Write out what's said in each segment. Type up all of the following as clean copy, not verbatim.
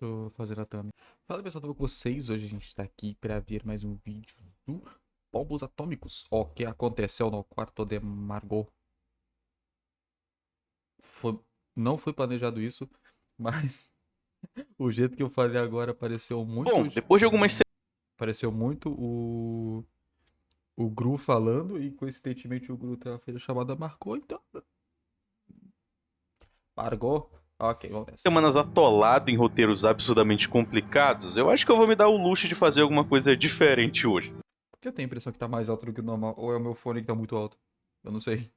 Tô fazendo a thumb. Fala pessoal, tudo bom com vocês? Hoje a gente tá aqui pra ver mais um vídeo do Bombos Atômicos. O que aconteceu no quarto de Margot. Foi... Não foi planejado isso, mas o jeito que eu falei agora pareceu muito. Bom, depois de algumas Pareceu muito o Gru falando, e coincidentemente o Gru fez a chamada Margot, então. Margot? Ok, vamos nessa. semanas atolado em roteiros absurdamente complicados, eu acho que eu vou me dar o luxo de fazer alguma coisa diferente hoje. Porque eu tenho a impressão que tá mais alto do que o normal, ou é o meu fone que tá muito alto? Eu não sei.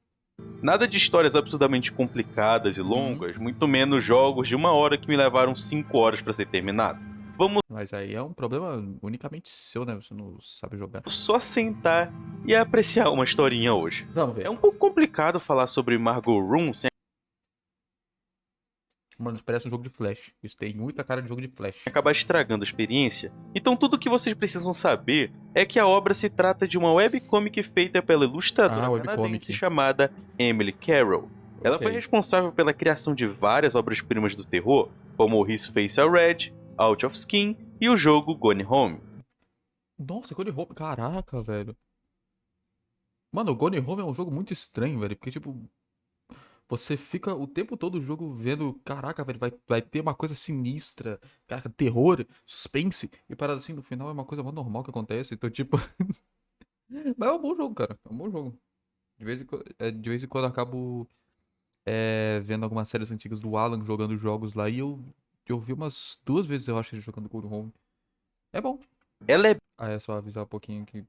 Nada de histórias absurdamente complicadas e longas, muito menos jogos de 1 hora que me levaram 5 horas pra ser terminado. Vamos Mas aí é um problema unicamente seu, né? Você não sabe jogar. só sentar e apreciar uma historinha hoje. Vamos É ver. um pouco complicado falar sobre Margot Room sem Mano, isso parece um jogo de Flash. Isso tem muita cara de jogo de Flash. acabar estragando a experiência, então tudo o que vocês precisam saber é que a obra se trata de uma webcomic feita pela ilustradora canadense Webcomic. chamada Emily Carroll. Ela foi Ok. responsável pela criação de várias obras-primas do terror, como His Face Are Red, Out of Skin e o jogo Gone Home. Nossa, Gone Home. Caraca, velho. Mano, o Gone Home é um jogo muito estranho, velho. Porque, tipo, você fica o tempo todo o jogo vendo, caraca, velho, vai ter uma coisa sinistra, caraca, terror, suspense, e parada assim, no final é uma coisa muito normal que acontece. Então, tipo. Mas é um bom jogo, cara. É um bom jogo. De vez em quando eu acabo vendo algumas séries antigas do Alan jogando jogos lá, e eu vi umas 2 vezes, eu acho, ele jogando Gone Home. É bom. Ela é Ah, é só avisar um pouquinho que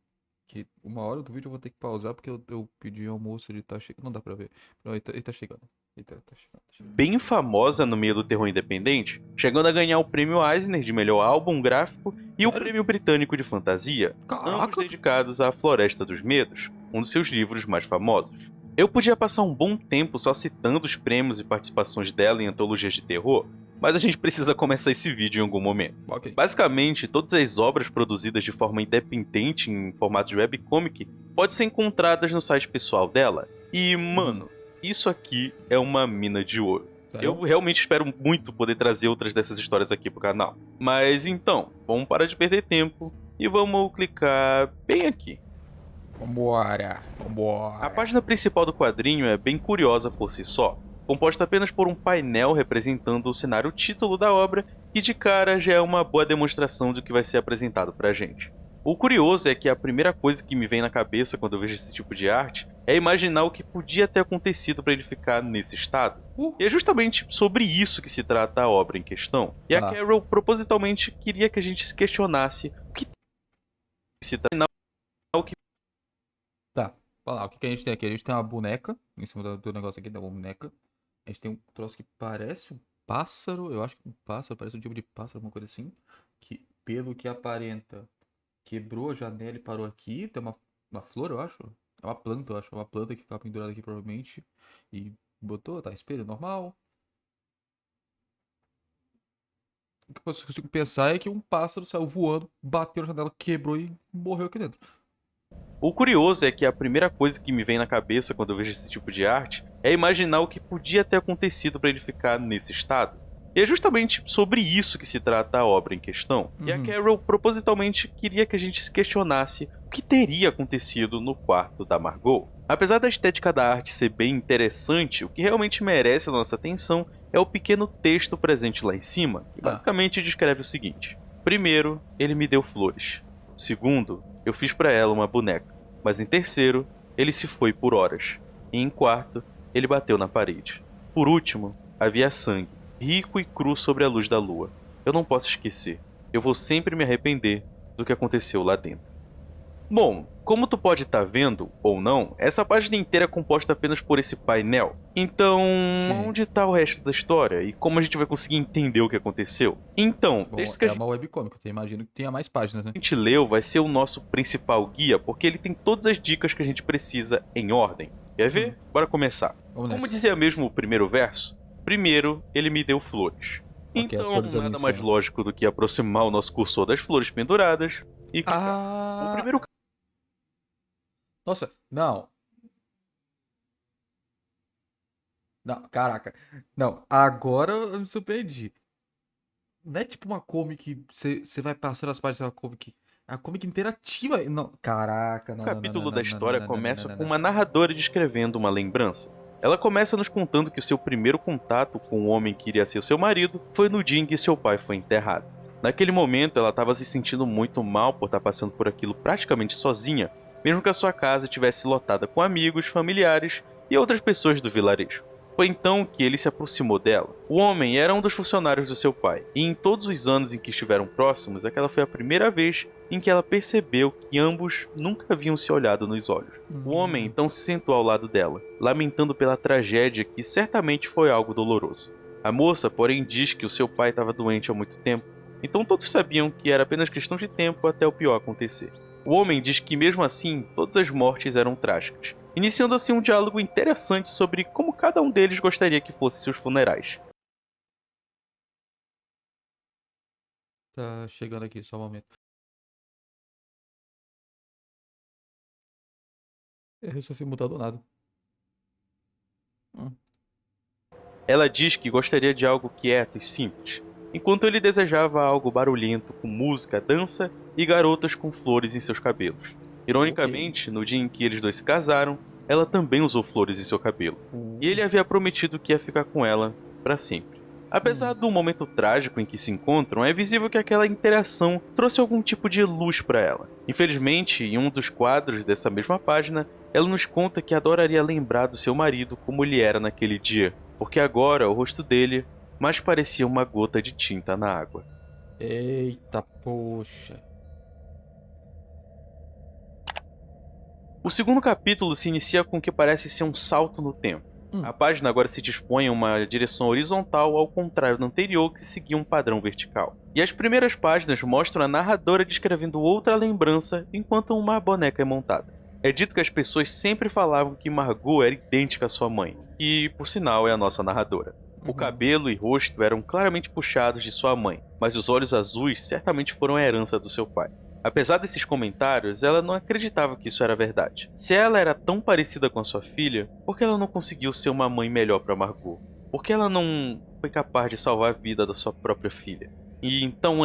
uma hora do vídeo eu vou ter que pausar porque eu pedi almoço, ele tá chegando. Não dá pra ver. Não, ele tá chegando. Tá chegando, tá chegando. bem famosa no meio do terror independente, chegando a ganhar o prêmio Eisner de melhor álbum gráfico e o Sério? prêmio britânico de fantasia, ambos Caraca! dedicados à Floresta dos Medos, um dos seus livros mais famosos. Eu podia passar um bom tempo só citando os prêmios e participações dela em antologias de terror, mas a gente precisa começar esse vídeo em algum momento. Ok. Basicamente, todas as obras produzidas de forma independente em formato de webcomic podem ser encontradas no site pessoal dela. E, mano, isso aqui é uma mina de ouro. Eu Sério? realmente espero muito poder trazer outras dessas histórias aqui pro canal. Mas então, vamos parar de perder tempo e vamos clicar bem aqui. Vambora. A Vambora. página principal do quadrinho é bem curiosa por si só, composta apenas por um painel representando o cenário título da obra, que de cara já é uma boa demonstração do que vai ser apresentado pra gente. O curioso é que a primeira coisa que me vem na cabeça quando eu vejo esse tipo de arte é imaginar o que podia ter acontecido para ele ficar nesse estado. E é justamente sobre isso que se trata a obra em questão. E a Tá. Carol propositalmente queria que a gente se questionasse o que se trata o que Tá. Olha lá, o que que a gente tem aqui? A gente tem uma boneca em cima do negócio aqui, da boneca. A gente tem um troço que parece um pássaro. Eu acho que um pássaro, parece um tipo de pássaro, alguma coisa assim. Que, pelo que aparenta, quebrou a janela e parou aqui. Tem uma flor, eu acho. É uma planta, eu acho. É uma planta que fica pendurada aqui, provavelmente. E botou, tá, espelho normal. O que eu consigo pensar é que um pássaro saiu voando, bateu na janela, quebrou e morreu aqui dentro. O curioso é que a primeira coisa que me vem na cabeça quando eu vejo esse tipo de arte é imaginar o que podia ter acontecido para ele ficar nesse estado. E é justamente sobre isso que se trata a obra em questão. E a Carol propositalmente queria que a gente se questionasse o que teria acontecido no quarto da Margot. Apesar da estética da arte ser bem interessante, o que realmente merece a nossa atenção é o pequeno texto presente lá em cima, que Tá. basicamente descreve o seguinte: primeiro, ele me deu flores. Segundo, eu fiz para ela uma boneca. Mas em terceiro, ele se foi por horas. E em quarto, ele bateu na parede. Por último, havia sangue, rico e cru sobre a luz da lua. Eu não posso esquecer. Eu vou sempre me arrepender do que aconteceu lá dentro. Bom, como tu pode estar vendo, ou não, essa página inteira é composta apenas por esse painel. Então, Sim. onde está o resto da história? E como a gente vai conseguir entender o que aconteceu? Então, o Bom, texto que a é uma webcomic, eu imagino que tenha mais páginas, né? gente leu vai ser o nosso principal guia, porque ele tem todas as dicas que a gente precisa em ordem. Quer ver? Bora começar. Vamos Como nessa. dizia mesmo o primeiro verso, primeiro ele me deu flores. Ok, as Então, flores ali em nada mais cima. lógico do que aproximar o nosso cursor das flores penduradas e clicar. O Ah! primeiro Nossa, não. Não, caraca. Não, agora eu me surpreendi. Não é tipo uma comic, você vai passando as páginas da comic. É uma comic interativa. Não, caraca, O não, não, não, não, capítulo da não, não, não, história não, não, não, começa não, com não. uma narradora descrevendo uma lembrança. Ela começa nos contando que o seu primeiro contato com o homem que iria ser o seu marido foi no dia em que seu pai foi enterrado. Naquele momento, ela estava se sentindo muito mal por estar passando por aquilo praticamente sozinha, mesmo que a sua casa estivesse lotada com amigos, familiares e outras pessoas do vilarejo. Foi então que ele se aproximou dela. O homem era um dos funcionários do seu pai, e em todos os anos em que estiveram próximos, aquela foi a primeira vez em que ela percebeu que ambos nunca haviam se olhado nos olhos. O homem então se sentou ao lado dela, lamentando pela tragédia que certamente foi algo doloroso. A moça, porém, diz que o seu pai estava doente há muito tempo, então todos sabiam que era apenas questão de tempo até o pior acontecer. O homem diz que mesmo assim, todas as mortes eram trágicas, iniciando assim um diálogo interessante sobre como cada um deles gostaria que fossem seus funerais. Tá chegando aqui, só um momento. Eu resolvi mudar do nada. Hum. Ela diz que gostaria de algo quieto e simples, enquanto ele desejava algo barulhento com música, dança e garotas com flores em seus cabelos. Ok. Ironicamente, no dia em que eles dois se casaram, ela também usou flores em seu cabelo, e ele havia prometido que ia ficar com ela para sempre. Apesar do momento trágico em que se encontram, é visível que aquela interação trouxe algum tipo de luz para ela. Infelizmente, em um dos quadros dessa mesma página, ela nos conta que adoraria lembrar do seu marido como ele era naquele dia, porque agora o rosto dele mais parecia uma gota de tinta na água. Eita, poxa. O segundo capítulo se inicia com o que parece ser um salto no tempo. A Hum. página agora se dispõe em uma direção horizontal, ao contrário do anterior, que seguia um padrão vertical. E as primeiras páginas mostram a narradora descrevendo outra lembrança enquanto uma boneca é montada. É dito que as pessoas sempre falavam que Margot era idêntica à sua mãe, que, por sinal, é a nossa narradora. O cabelo e rosto eram claramente puxados de sua mãe, mas os olhos azuis certamente foram a herança do seu pai. Apesar desses comentários, ela não acreditava que isso era verdade. Se ela era tão parecida com a sua filha, por que ela não conseguiu ser uma mãe melhor para Margot? Por que ela não foi capaz de salvar a vida da sua própria filha? E então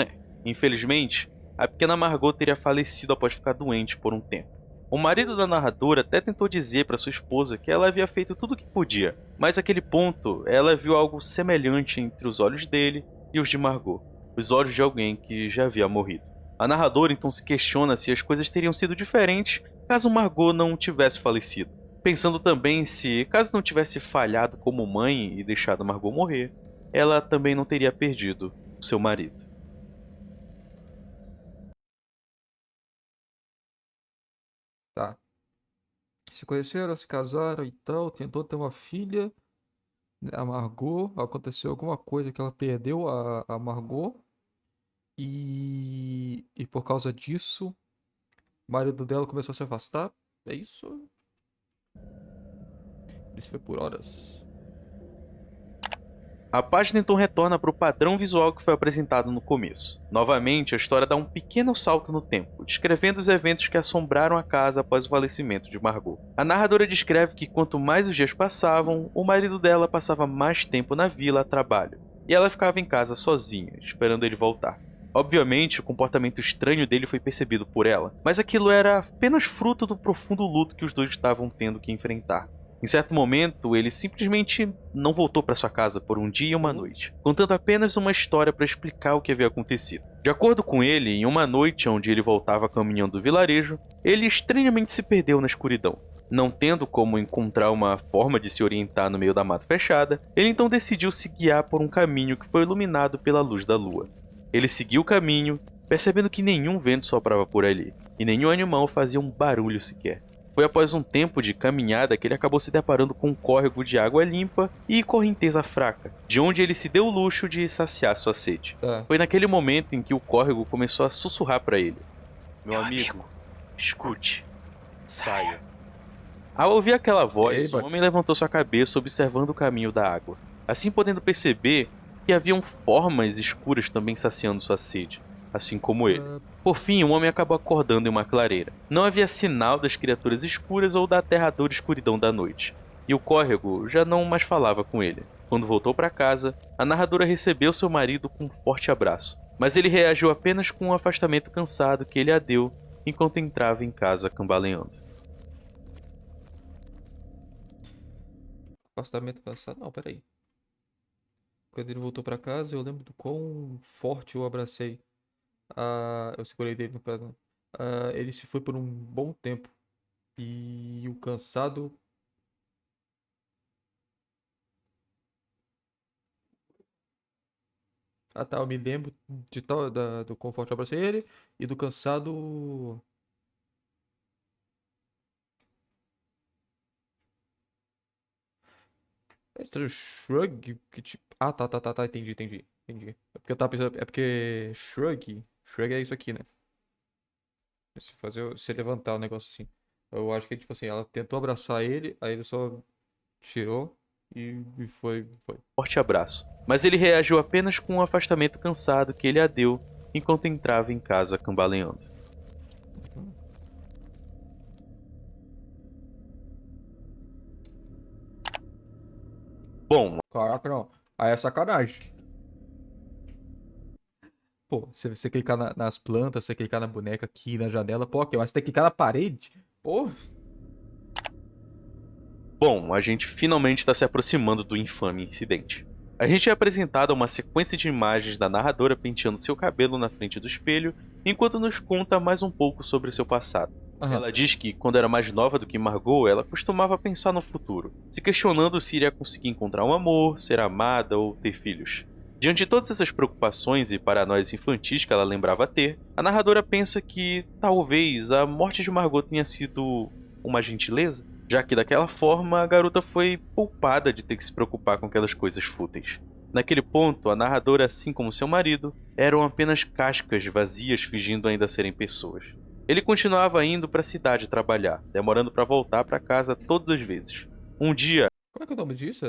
infelizmente, a pequena Margot teria falecido após ficar doente por um tempo. O marido da narradora até tentou dizer para sua esposa que ela havia feito tudo o que podia, mas naquele ponto ela viu algo semelhante entre os olhos dele e os de Margot, os olhos de alguém que já havia morrido. A narradora então se questiona se as coisas teriam sido diferentes caso Margot não tivesse falecido. Pensando também se, caso não tivesse falhado como mãe e deixado Margot morrer, ela também não teria perdido seu marido. Tá. Se conheceram, se casaram e tal, tentou ter uma filha, né, a Margot, aconteceu alguma coisa que ela perdeu a Margot e por causa disso, o marido dela começou a se afastar. É isso? Isso foi por horas. A página então retorna para o padrão visual que foi apresentado no começo. Novamente, a história dá um pequeno salto no tempo, descrevendo os eventos que assombraram a casa após o falecimento de Margot. A narradora descreve que quanto mais os dias passavam, o marido dela passava mais tempo na vila a trabalho, e ela ficava em casa sozinha, esperando ele voltar. Obviamente, o comportamento estranho dele foi percebido por ela, mas aquilo era apenas fruto do profundo luto que os dois estavam tendo que enfrentar. Em certo momento, ele simplesmente não voltou para sua casa por um dia e uma noite, contando apenas uma história para explicar o que havia acontecido. De acordo com ele, em uma noite onde ele voltava caminhando do vilarejo, ele estranhamente se perdeu na escuridão. Não tendo como encontrar uma forma de se orientar no meio da mata fechada, ele então decidiu se guiar por um caminho que foi iluminado pela luz da lua. Ele seguiu o caminho, percebendo que nenhum vento soprava por ali, e nenhum animal fazia um barulho sequer. Foi após um tempo de caminhada que ele acabou se deparando com um córrego de água limpa e correnteza fraca, de onde ele se deu o luxo de saciar sua sede. Tá. Foi naquele momento em que o córrego começou a sussurrar para ele: Meu amigo, escute, saia. Ao ouvir aquela voz, Ei, o homem levantou sua cabeça observando o caminho da água, assim podendo perceber que haviam formas escuras também saciando sua sede, assim como ele. Por fim, o homem acabou acordando em uma clareira. Não havia sinal das criaturas escuras ou da aterradora escuridão da noite, e o córrego já não mais falava com ele. Quando voltou para casa, a narradora recebeu seu marido com um forte abraço, mas ele reagiu apenas com um afastamento cansado que ele a deu enquanto entrava em casa cambaleando. Afastamento cansado. Não, peraí. Quando ele voltou pra casa, eu lembro do quão forte eu abracei. Eu segurei dele no pé. Não. Ele se foi por um bom tempo. E o cansado. Ah, tá. Eu me lembro de tal, do quão forte eu abracei ele. E do cansado. É estranho, Shrug. Que tipo. Ah, tá. Entendi. É porque eu tava pensando. É porque Shrug. Shrug é isso aqui, né? Se levantar o negócio assim. Eu acho que, tipo assim, ela tentou abraçar ele, aí ele só tirou e foi. Forte abraço, mas ele reagiu apenas com um afastamento cansado que ele a deu enquanto entrava em casa cambaleando. Uhum. Bom, Caraca, não. Aí é sacanagem. Pô, você clicar nas plantas, você clicar na boneca aqui, na janela, pô, ok, mas você tem que clicar na parede? Pô, Bom, a gente finalmente está se aproximando do infame incidente. A gente é apresentado a uma sequência de imagens da narradora penteando seu cabelo na frente do espelho, enquanto nos conta mais um pouco sobre seu passado. aham. Ela diz que, quando era mais nova do que Margot, ela costumava pensar no futuro, se questionando se iria conseguir encontrar um amor, ser amada ou ter filhos. Diante de todas essas preocupações e paranoias infantis que ela lembrava ter, a narradora pensa que, talvez, a morte de Margot tenha sido uma gentileza, já que daquela forma a garota foi poupada de ter que se preocupar com aquelas coisas fúteis. Naquele ponto, a narradora, assim como seu marido, eram apenas cascas vazias fingindo ainda serem pessoas. Ele continuava indo para a cidade trabalhar, demorando para voltar para casa todas as vezes. Um dia, Como é que é o nome disso?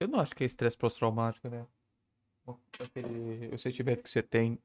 Eu não acho que é estresse pós-traumático, né? O sentimento que você tem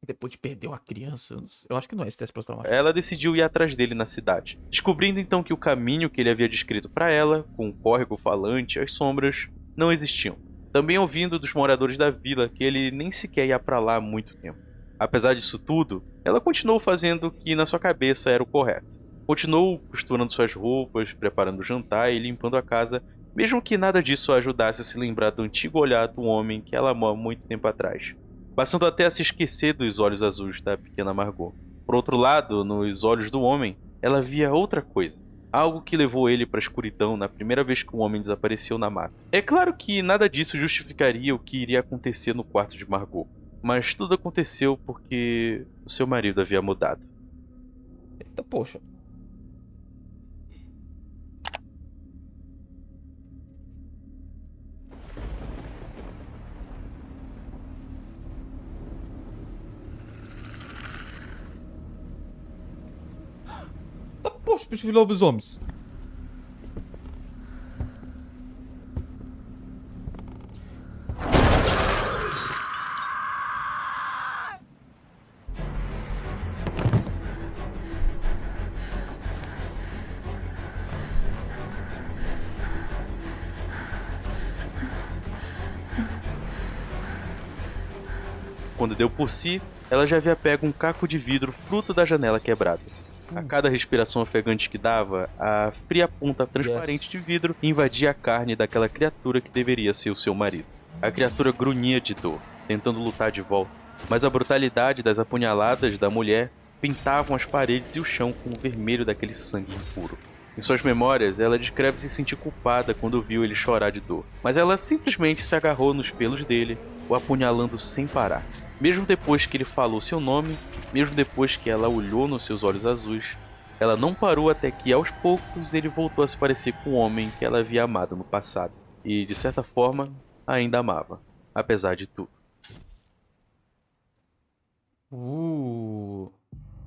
depois de perder uma criança. Eu acho que não é estresse pós-traumático. ela decidiu ir atrás dele na cidade, descobrindo então que o caminho que ele havia descrito para ela, com o córrego falante e as sombras, não existiam. Também ouvindo dos moradores da vila que ele nem sequer ia para lá há muito tempo. Apesar disso tudo, ela continuou fazendo o que na sua cabeça era o correto. Continuou costurando suas roupas, preparando o jantar e limpando a casa, mesmo que nada disso a ajudasse a se lembrar do antigo olhar do homem que ela amou há muito tempo atrás, bastando até a se esquecer dos olhos azuis da pequena Margot. Por outro lado, nos olhos do homem, ela via outra coisa. Algo que levou ele para a escuridão na primeira vez que o homem desapareceu na mata. É claro que nada disso justificaria o que iria acontecer no quarto de Margot, mas tudo aconteceu porque o seu marido havia mudado. Eita, poxa. Eita, poxa, bicho de lobisomens. Quando deu por si, ela já havia pego um caco de vidro fruto da janela quebrada. A cada respiração ofegante que dava, a fria ponta transparente de Yes. vidro invadia a carne daquela criatura que deveria ser o seu marido. A criatura grunhia de dor, tentando lutar de volta, mas a brutalidade das apunhaladas da mulher pintavam as paredes e o chão com o vermelho daquele sangue impuro. Em suas memórias, ela descreve se sentir culpada quando viu ele chorar de dor, mas ela simplesmente se agarrou nos pelos dele, o apunhalando sem parar. Mesmo depois que ele falou seu nome, mesmo depois que ela olhou nos seus olhos azuis, ela não parou até que, aos poucos, ele voltou a se parecer com o homem que ela havia amado no passado. E, de certa forma, ainda amava, apesar de tudo. Uh.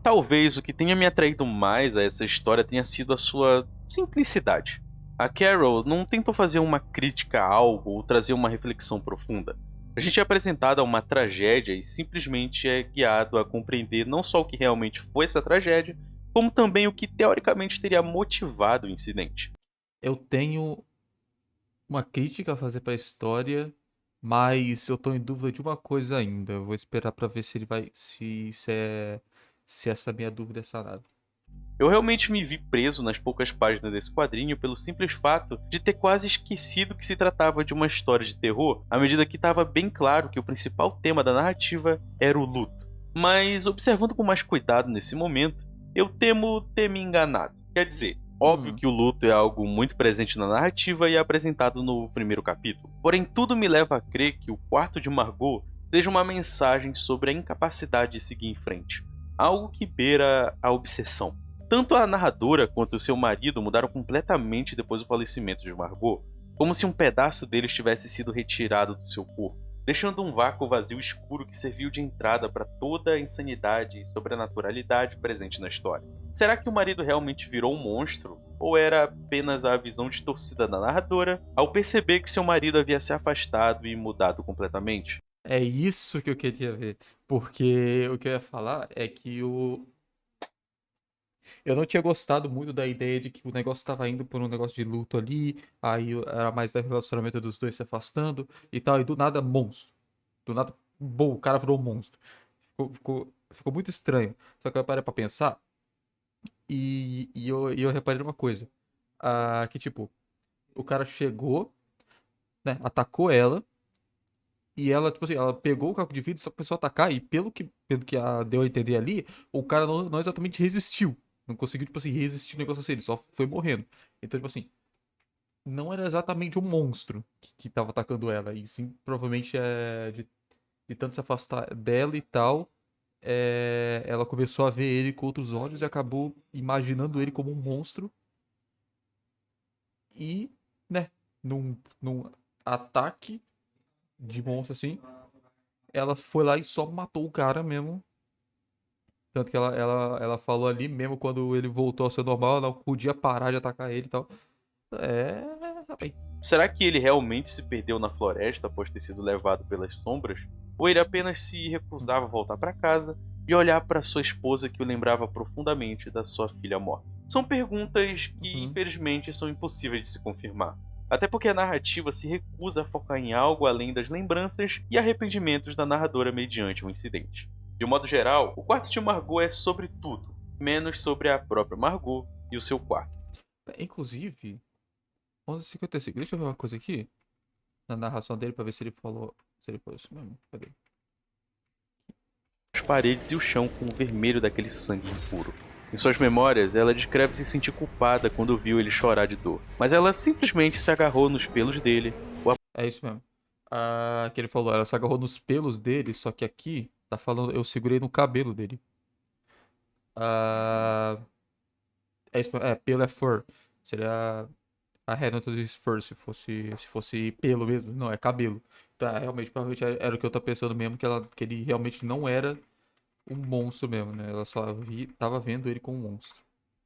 Talvez o que tenha me atraído mais a essa história tenha sido a sua simplicidade. A Carol não tentou fazer uma crítica a algo ou trazer uma reflexão profunda. A gente é apresentado a uma tragédia e simplesmente é guiado a compreender não só o que realmente foi essa tragédia, como também o que teoricamente teria motivado o incidente. Eu tenho uma crítica a fazer pra história, mas eu tô em dúvida de uma coisa ainda. Eu vou esperar pra ver se ele vai. Se essa minha dúvida é sanada. Eu realmente me vi preso nas poucas páginas desse quadrinho pelo simples fato de ter quase esquecido que se tratava de uma história de terror, à medida que estava bem claro que o principal tema da narrativa era o luto. Mas, observando com mais cuidado nesse momento, eu temo ter me enganado. Quer dizer, óbvio Hum, que o luto é algo muito presente na narrativa e é apresentado no primeiro capítulo. Porém, tudo me leva a crer que o quarto de Margot seja uma mensagem sobre a incapacidade de seguir em frente. Algo que beira a obsessão. Tanto a narradora quanto seu marido mudaram completamente depois do falecimento de Margot, como se um pedaço deles tivesse sido retirado do seu corpo, deixando um vácuo vazio escuro que serviu de entrada para toda a insanidade e sobrenaturalidade presente na história. Será que o marido realmente virou um monstro? Ou era apenas a visão distorcida da narradora ao perceber que seu marido havia se afastado e mudado completamente? é isso que eu queria ver. Porque o que eu ia falar é que eu não tinha gostado muito da ideia de que o negócio estava indo por um negócio de luto ali, aí era mais do relacionamento dos dois se afastando e tal, e do nada, monstro. Do nada, bom, o cara virou um monstro. Ficou muito estranho. Só que eu parei pra pensar e eu reparei numa coisa. Que, tipo, o cara chegou, né, atacou ela, e ela, tipo assim, ela pegou o caco de vidro e só começou a atacar, e pelo que deu a entender ali, o cara não exatamente resistiu. Não conseguiu, tipo assim, resistir o negócio assim, ele só foi morrendo. Então, tipo assim, não era exatamente um monstro que tava atacando ela, e sim, provavelmente de tanto se afastar dela e tal, ela começou a ver ele com outros olhos e acabou imaginando ele como um monstro e, né, num ataque de monstro assim, ela foi lá e só matou o cara mesmo. Tanto que ela falou ali, mesmo quando ele voltou ao seu normal, ela não podia parar de atacar ele e tal. É, rapaz. Será que ele realmente se perdeu na floresta após ter sido levado pelas sombras? Ou ele apenas se recusava a voltar para casa e olhar para sua esposa que o lembrava profundamente da sua filha morta? São perguntas que, Uhum. infelizmente, são impossíveis de se confirmar. Até porque a narrativa se recusa a focar em algo além das lembranças e arrependimentos da narradora mediante o incidente. De um modo geral, o quarto de Margot é sobre tudo, menos sobre a própria Margot e o seu quarto. Inclusive, 11:55. Deixa eu ver uma coisa aqui na narração dele pra ver se ele falou. Se ele falou isso mesmo. Cadê? As paredes e o chão com o vermelho daquele sangue impuro. Em suas memórias, ela descreve se sentir culpada quando viu ele chorar de dor, mas ela simplesmente se agarrou nos pelos dele. É isso mesmo. Que ele falou, ela se agarrou nos pelos dele, só que aqui tá falando, eu segurei no cabelo dele. Ah, é isso mesmo. Pelo é fur. Seria a Renato diz fur se fosse pelo mesmo. Não, é cabelo. Tá, realmente, provavelmente era o que eu tô pensando mesmo, que ele realmente não era um monstro mesmo, né? Ela só tava vendo ele como um monstro.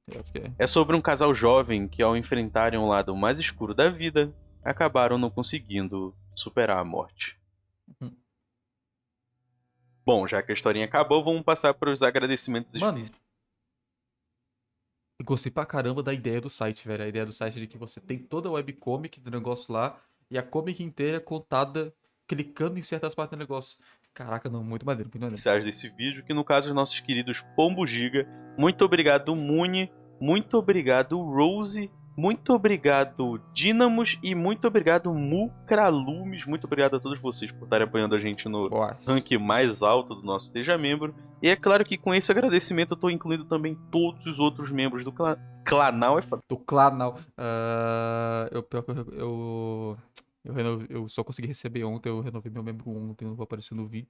Eu acho que é. É sobre um casal jovem que, ao enfrentarem um lado mais escuro da vida, acabaram não conseguindo superar a morte. Uhum. Bom, já que a historinha acabou, vamos passar para os agradecimentos Mano, especiais. eu gostei pra caramba da ideia do site, velho. A ideia do site de que você tem toda a webcomic do negócio lá e a comic inteira é contada clicando em certas partes do negócio. Caraca, não, muito maneiro, muito maneiro. Desse vídeo, que no caso os nossos queridos Pombo Giga. Muito obrigado, Muni. Muito obrigado, Rose. Muito obrigado, Dynamos. E muito obrigado, Mucralumes. Muito obrigado a todos vocês por estarem apoiando a gente no Boa. ranking mais alto do nosso Seja Membro. E é claro que com esse agradecimento eu estou incluindo também todos os outros membros do Clanal. Do Clanal. Pior que eu só consegui receber ontem, eu renovei meu membro ontem, não vou aparecer no vídeo.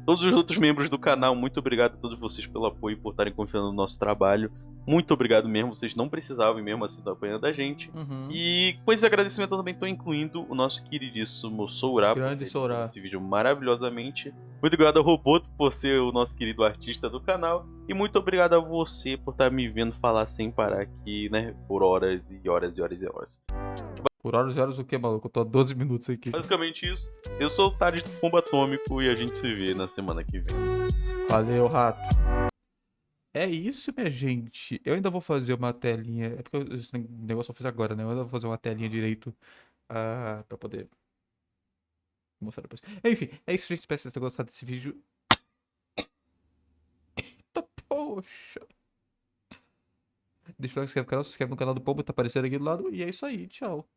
Todos os outros membros do canal, muito obrigado a todos vocês pelo apoio e por estarem confiando no nosso trabalho. Muito obrigado mesmo, vocês não precisavam e mesmo assim estão apoiando a gente. Uhum. E com esse agradecimento eu também estou incluindo o nosso queridíssimo Sourá, por Grande ter editado Sorá. esse vídeo maravilhosamente. Muito obrigado ao Roboto por ser o nosso querido artista do canal. E muito obrigado a você por estar me vendo falar sem parar aqui, né, por horas e horas e horas e horas. Por horas e horas o que, maluco? Eu tô há 12 minutos aqui. Basicamente isso. Eu sou o Thales do Pombo Atômico e a gente se vê na semana que vem. Valeu, rato. É isso, minha gente. Eu ainda vou fazer uma telinha. É porque esse negócio eu fiz agora, né? Eu ainda vou fazer uma telinha direito Pra poder mostrar depois. Enfim, é isso, gente. Espero que vocês tenham gostado desse vídeo. Eita, poxa. Deixa o like, se inscreve no canal, se inscreve no canal do Pombo, tá aparecendo aqui do lado. E é isso aí, tchau.